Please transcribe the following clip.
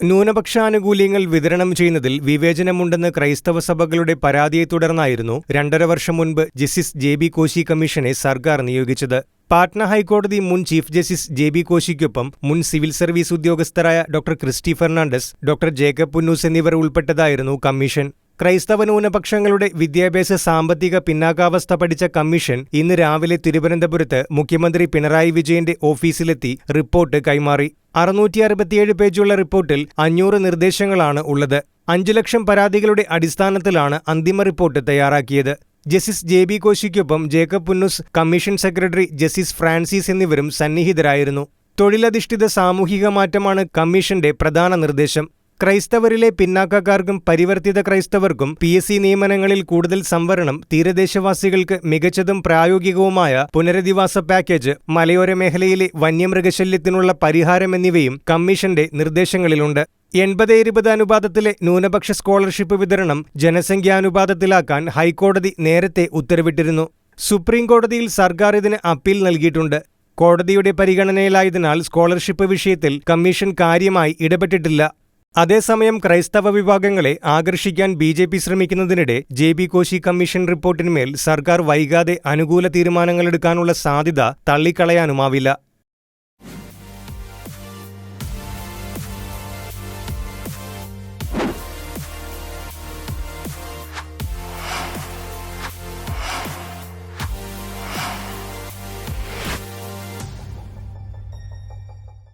ന്യൂനപക്ഷാനുകൂല്യങ്ങൾ വിതരണം ചെയ്യുന്നതിൽ വിവേചനമുണ്ടെന്ന് ക്രൈസ്തവ സഭകളുടെ പരാതിയെ തുടർന്നായിരുന്നു 2.5 വർഷം മുൻപ് ജസ്റ്റിസ് ജെ.ബി. കോശി കമ്മീഷനെ സർക്കാർ നിയോഗിച്ചത്. പാട്ന ഹൈക്കോടതി മുൻ ചീഫ് ജസ്റ്റിസ് ജെ.ബി. കോശിക്കൊപ്പം മുൻ സിവിൽ സർവീസ് ഉദ്യോഗസ്ഥരായ ഡോക്ടർ ക്രിസ്റ്റി ഫെർണാണ്ടസ്, ഡോക്ടർ ജേക്കബ് പുന്നൂസ് എന്നിവർ ഉൾപ്പെട്ടതായിരുന്നു കമ്മീഷൻ. ക്രൈസ്തവ ന്യൂനപക്ഷങ്ങളുടെ വിദ്യാഭ്യാസ സാമ്പത്തിക പിന്നാക്കാവസ്ഥ പഠിച്ച കമ്മീഷൻ ഇന്ന് രാവിലെ തിരുവനന്തപുരത്ത് മുഖ്യമന്ത്രി പിണറായി വിജയന്റെ ഓഫീസിലെത്തി റിപ്പോർട്ട് കൈമാറി. 667 പേജുള്ള റിപ്പോർട്ടിൽ 500 നിർദ്ദേശങ്ങളാണ് ഉള്ളത്. 5 ലക്ഷം പരാതികളുടെ അടിസ്ഥാനത്തിലാണ് അന്തിമ റിപ്പോർട്ട് തയ്യാറാക്കിയത്. Justice J B. കോശിക്കൊപ്പം Jacob Punnoose, commission secretary justice Francis എന്നിവരും സന്നിഹിതരായിരുന്നു. തൊഴിലധിഷ്ഠിത സാമൂഹിക മാറ്റമാണ് കമ്മീഷന്റെ പ്രധാന നിർദ്ദേശം. ക്രൈസ്തവരിലെ പിന്നാക്കക്കാർക്കും പരിവർത്തിത ക്രൈസ്തവർക്കും PSC നിയമനങ്ങളിൽ കൂടുതൽ സംവരണം, തീരദേശവാസികൾക്ക് മികച്ചതും പ്രായോഗികവുമായ പുനരധിവാസ പാക്കേജ്, മലയോര മേഖലയിലെ വന്യമൃഗശല്യത്തിനുള്ള പരിഹാരം എന്നിവയും കമ്മീഷന്റെ നിർദ്ദേശങ്ങളിലുണ്ട്. 80-20 അനുപാതത്തിലെ ന്യൂനപക്ഷ സ്കോളർഷിപ്പ് വിതരണം ജനസംഖ്യാനുപാതത്തിലാക്കാൻ ഹൈക്കോടതി നേരത്തെ ഉത്തരവിട്ടിരുന്നു. സുപ്രീം കോടതിയിൽ സർക്കാർ ഇതിന് അപ്പീൽ നൽകിയിട്ടുണ്ട്. കോടതിയുടെ പരിഗണനയിലായതിനാൽ സ്കോളർഷിപ്പ് വിഷയത്തിൽ കമ്മീഷൻ കാര്യമായി ഇടപെട്ടിട്ടില്ല. അതേസമയം ക്രൈസ്തവ വിഭാഗങ്ങളെ ആകർഷിക്കാൻ BJP ശ്രമിക്കുന്നതിനിടെ ജെ.ബി. കോശി കമ്മീഷൻ റിപ്പോർട്ടിന്മേൽ സർക്കാർ വൈകാതെ അനുകൂല തീരുമാനങ്ങളെടുക്കാനുള്ള സാധ്യത തള്ളിക്കളയാനുമാവില്ല.